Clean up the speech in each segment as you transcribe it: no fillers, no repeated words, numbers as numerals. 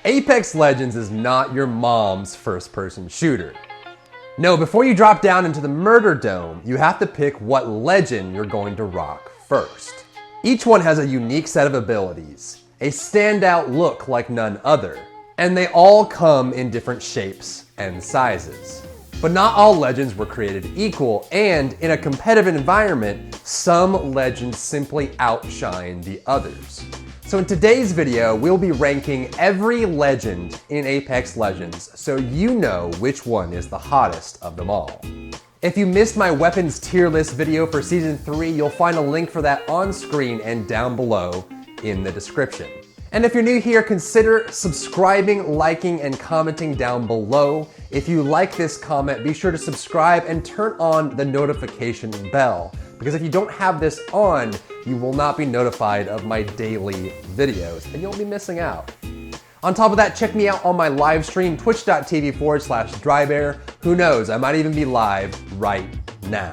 Apex Legends is not your mom's first-person shooter. No, before you drop down into the murder dome, you have to pick what legend you're going to rock first. Each one has a unique set of abilities, a standout look like none other, and they all come in different shapes and sizes. But not all legends were created equal, and in a competitive environment, some legends simply outshine the others. So in today's video, we'll be ranking every legend in Apex Legends so you know which one is the hottest of them all. If you missed my weapons tier list video for Season 3, you'll find a link for that on screen and down below in the description. And if you're new here, consider subscribing, liking, and commenting down below. If you like this comment, be sure to subscribe and turn on the notification bell, because if you don't have this on, you will not be notified of my daily videos, and you'll be missing out. On top of that, check me out on my live stream, twitch.tv/drybear. Who knows, I might even be live right now.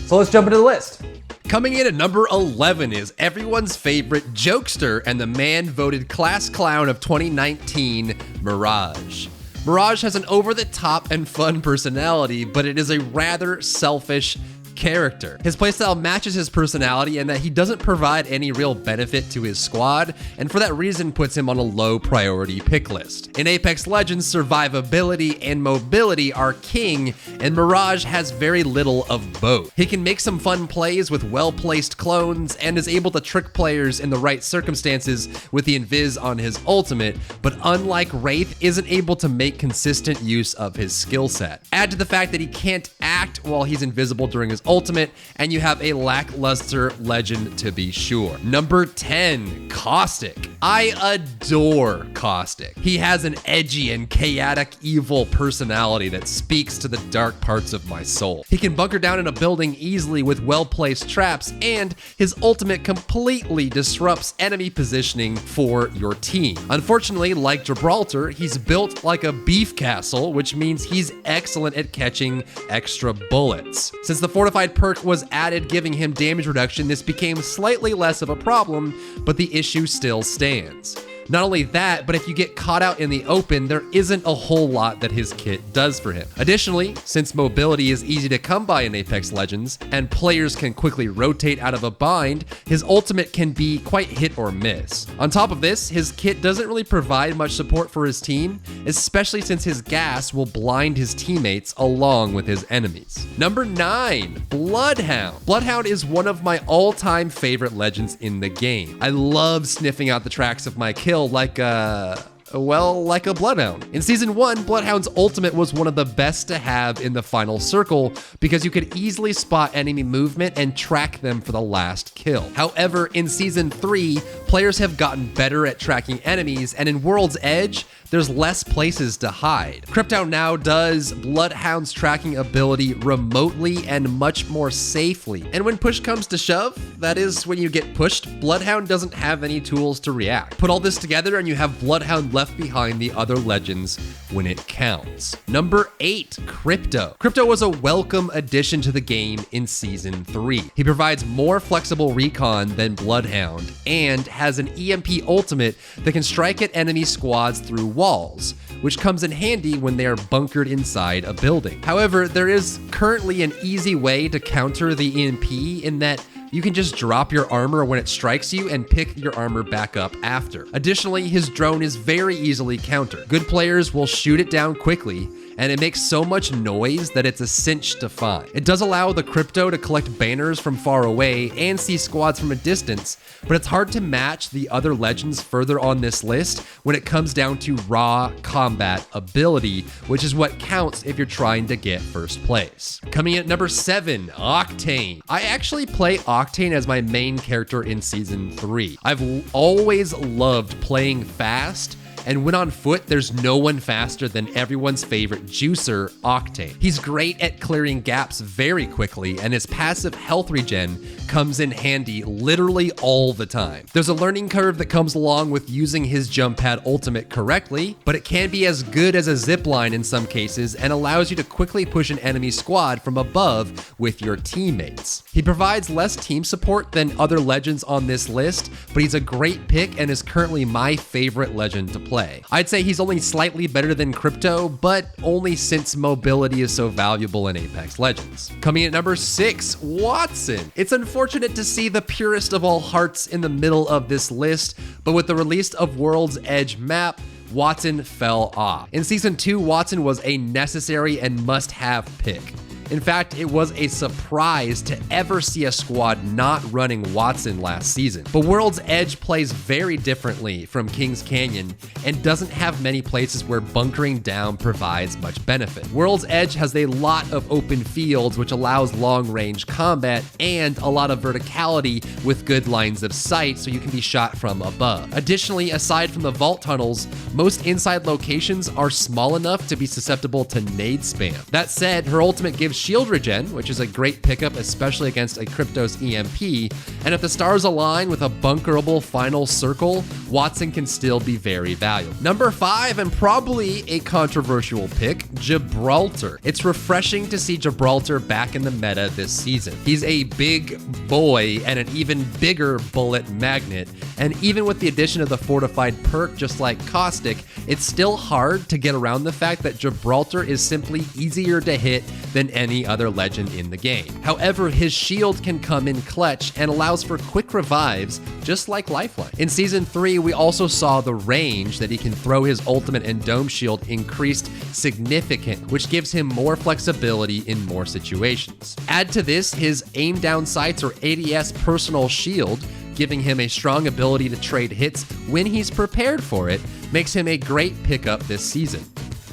So let's jump into the list. Coming in at number 11 is everyone's favorite jokester and the man voted class clown of 2019, Mirage. Mirage has an over-the-top and fun personality, but it is a rather selfish character. His playstyle matches his personality in that he doesn't provide any real benefit to his squad, and for that reason puts him on a low priority pick list. In Apex Legends, survivability and mobility are king, and Mirage has very little of both. He can make some fun plays with well-placed clones, and is able to trick players in the right circumstances with the invis on his ultimate, but unlike Wraith, isn't able to make consistent use of his skill set. Add to the fact that he can't act while he's invisible during his ultimate, and you have a lackluster legend to be sure. Number 10, Caustic. I adore Caustic. He has an edgy and chaotic evil personality that speaks to the dark parts of my soul. He can bunker down in a building easily with well-placed traps, and his ultimate completely disrupts enemy positioning for your team. Unfortunately, like Gibraltar, he's built like a beef castle, which means he's excellent at catching extra bullets. Since the fortified perk was added giving him damage reduction, this became slightly less of a problem, but the issue still stands. Not only that, but if you get caught out in the open, there isn't a whole lot that his kit does for him. Additionally, since mobility is easy to come by in Apex Legends, and players can quickly rotate out of a bind, his ultimate can be quite hit or miss. On top of this, his kit doesn't really provide much support for his team, especially since his gas will blind his teammates along with his enemies. Number 9, Bloodhound. Bloodhound is one of my all-time favorite legends in the game. I love sniffing out the tracks of my kill like a Bloodhound. In Season 1, Bloodhound's ultimate was one of the best to have in the final circle because you could easily spot enemy movement and track them for the last kill. However, in Season 3, players have gotten better at tracking enemies, and in World's Edge, there's less places to hide. Krypto now does Bloodhound's tracking ability remotely and much more safely. And when push comes to shove, that is when you get pushed, Bloodhound doesn't have any tools to react. Put all this together and you have Bloodhound left behind the other legends when it counts. Number 8, Krypto. Krypto was a welcome addition to the game in Season 3. He provides more flexible recon than Bloodhound and has an EMP ultimate that can strike at enemy squads through walls, which comes in handy when they are bunkered inside a building. However, there is currently an easy way to counter the EMP in that you can just drop your armor when it strikes you and pick your armor back up after. Additionally, his drone is very easily countered. Good players will shoot it down quickly, and it makes so much noise that it's a cinch to find. It does allow the Krypto to collect banners from far away and see squads from a distance, but it's hard to match the other legends further on this list when it comes down to raw combat ability, which is what counts if you're trying to get first place. Coming in at number 7, Octane. I actually play Octane as my main character in Season 3. I've always loved playing fast, and when on foot, there's no one faster than everyone's favorite juicer, Octane. He's great at clearing gaps very quickly, and his passive health regen comes in handy literally all the time. There's a learning curve that comes along with using his jump pad ultimate correctly, but it can be as good as a zipline in some cases and allows you to quickly push an enemy squad from above with your teammates. He provides less team support than other legends on this list, but he's a great pick and is currently my favorite legend to play. play. I'd say he's only slightly better than Krypto, but only since mobility is so valuable in Apex Legends. Coming at number 6, Watson. It's unfortunate to see the purest of all hearts in the middle of this list, but with the release of World's Edge map, Watson fell off. In Season 2, Watson was a necessary and must-have pick. In fact, it was a surprise to ever see a squad not running Watson last season. But World's Edge plays very differently from King's Canyon and doesn't have many places where bunkering down provides much benefit. World's Edge has a lot of open fields, which allows long-range combat and a lot of verticality with good lines of sight, so you can be shot from above. Additionally, aside from the vault tunnels, most inside locations are small enough to be susceptible to nade spam. That said, her ultimate gives shield regen, which is a great pickup, especially against a Krypto's EMP, and if the stars align with a bunkerable final circle, Watson can still be very valuable. Number 5, and probably a controversial pick, Gibraltar. It's refreshing to see Gibraltar back in the meta this season. He's a big boy and an even bigger bullet magnet, and even with the addition of the fortified perk just like Caustic, it's still hard to get around the fact that Gibraltar is simply easier to hit than any other legend in the game. However, his shield can come in clutch and allows for quick revives, just like Lifeline. In Season 3, we also saw the range that he can throw his ultimate and dome shield increased significant, which gives him more flexibility in more situations. Add to this his aim down sights or ADS personal shield, giving him a strong ability to trade hits when he's prepared for it, makes him a great pickup this season.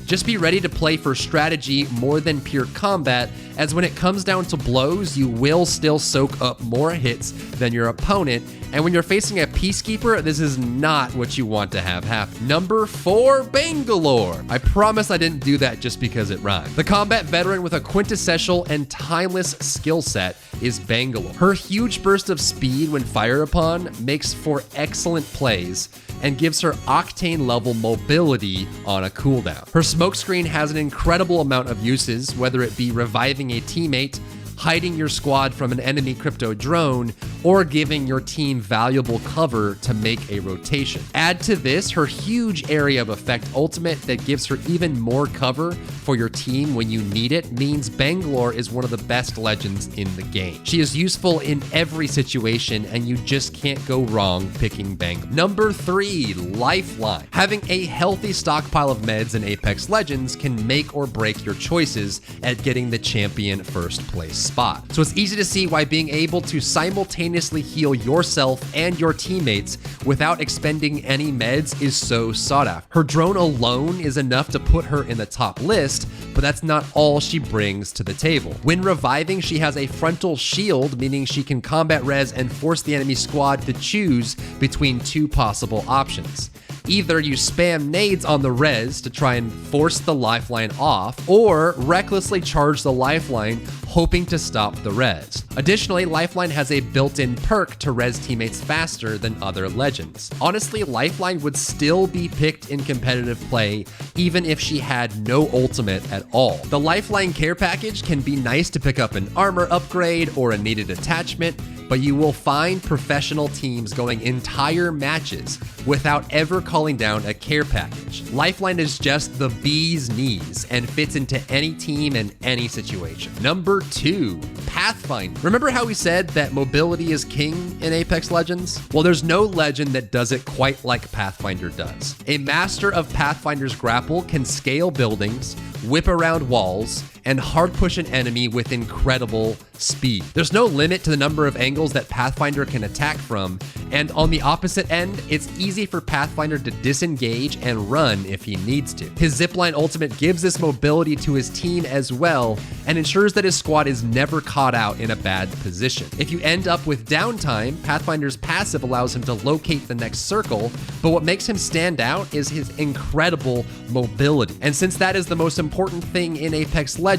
Just be ready to play for strategy more than pure combat, as when it comes down to blows, you will still soak up more hits than your opponent, and when you're facing a Peacekeeper, this is not what you want to have happen. Number 4, Bangalore. I promise I didn't do that just because it rhymed. The combat veteran with a quintessential and timeless skill set is Bangalore. Her huge burst of speed when fired upon makes for excellent plays and gives her Octane level mobility on a cooldown. Her smokescreen has an incredible amount of uses, whether it be reviving a teammate, hiding your squad from an enemy Krypto drone, or giving your team valuable cover to make a rotation. Add to this her huge area of effect ultimate that gives her even more cover for your team when you need it, means Bangalore is one of the best legends in the game. She is useful in every situation, and you just can't go wrong picking Bangalore. Number 3, Lifeline. Having a healthy stockpile of meds in Apex Legends can make or break your choices at getting the champion first place spot. So it's easy to see why being able to simultaneously heal yourself and your teammates without expending any meds is so sought after. Her drone alone is enough to put her in the top list, but that's not all she brings to the table. When reviving, she has a frontal shield, meaning she can combat res and force the enemy squad to choose between two possible options. Either you spam nades on the res to try and force the lifeline off, or recklessly charge the lifeline, hoping to stop the res. Additionally, Lifeline has a built-in perk to res teammates faster than other legends. Honestly, Lifeline would still be picked in competitive play even if she had no ultimate at all. The Lifeline care package can be nice to pick up an armor upgrade or a needed attachment, but you will find professional teams going entire matches without ever calling down a care package. Lifeline is just the bee's knees and fits into any team and any situation. Number 2, Pathfinder. Remember how we said that mobility is king in Apex Legends? Well, there's no legend that does it quite like Pathfinder does. A master of Pathfinder's grapple can scale buildings, whip around walls, and hard push an enemy with incredible speed. There's no limit to the number of angles that Pathfinder can attack from, and on the opposite end, it's easy for Pathfinder to disengage and run if he needs to. His zipline ultimate gives this mobility to his team as well, and ensures that his squad is never caught out in a bad position. If you end up with downtime, Pathfinder's passive allows him to locate the next circle, but what makes him stand out is his incredible mobility. And since that is the most important thing in Apex Legends,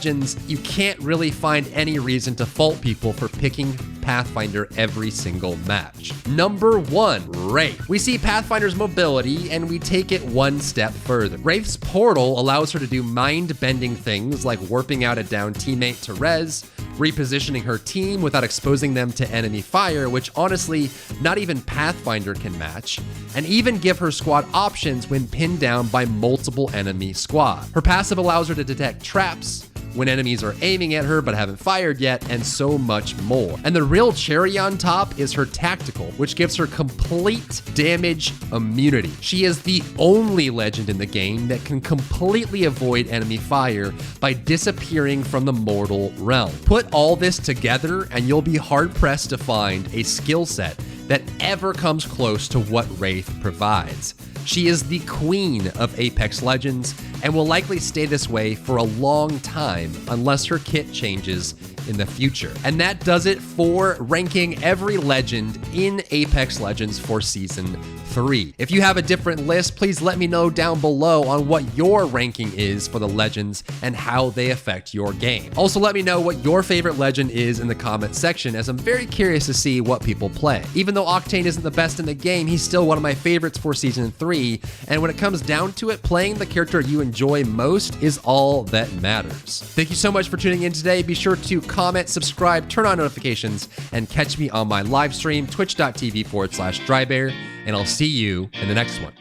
you can't really find any reason to fault people for picking Pathfinder every single match. Number 1, Wraith. We see Pathfinder's mobility and we take it one step further. Wraith's portal allows her to do mind-bending things like warping out a down teammate to res, repositioning her team without exposing them to enemy fire, which honestly, not even Pathfinder can match, and even give her squad options when pinned down by multiple enemy squad. Her passive allows her to detect traps when enemies are aiming at her but haven't fired yet, and so much more. And the real cherry on top is her tactical, which gives her complete damage immunity. She is the only legend in the game that can completely avoid enemy fire by disappearing from the mortal realm. Put all this together and you'll be hard-pressed to find a skill set that ever comes close to what Wraith provides. She is the queen of Apex Legends and will likely stay this way for a long time unless her kit changes in the future. And that does it for ranking every legend in Apex Legends for Season 3. If you have a different list, please let me know down below on what your ranking is for the legends and how they affect your game. Also, let me know what your favorite legend is in the comments section, as I'm very curious to see what people play. Even though Octane isn't the best in the game, he's still one of my favorites for Season 3, and when it comes down to it, playing the character you enjoy most is all that matters. Thank you so much for tuning in today. Be sure to comment, subscribe, turn on notifications, and catch me on my live stream, twitch.tv/drybear, and I'll see you in the next one.